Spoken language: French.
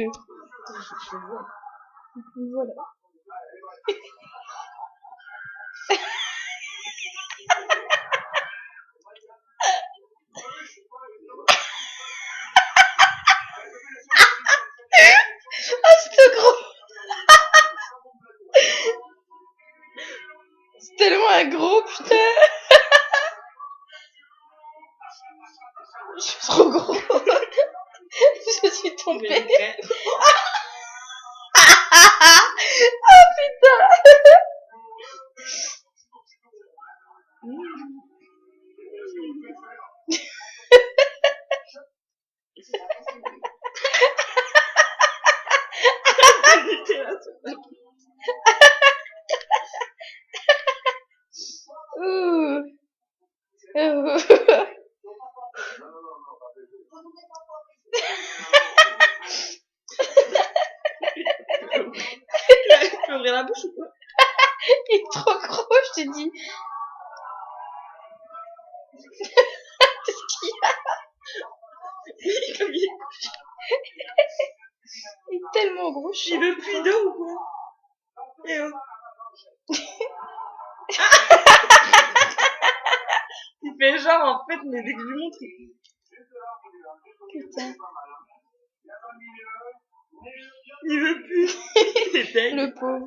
Voilà. Ah, c'est gros. C'est tellement un gros, putain. Je suis trop gros. Je suis tombée. Oh putain. Ouh. Ouh. Tu peux ouvrir la bouche ou quoi? Il est trop gros, je te dis. Qu'est-ce qu'il y a? Comme il est tellement gros. Il veut plus d'eau ou quoi? Eh oh. Il fait genre en fait, mais dès que je lui montre, Putain. Il veut plus. C'est Le pauvre.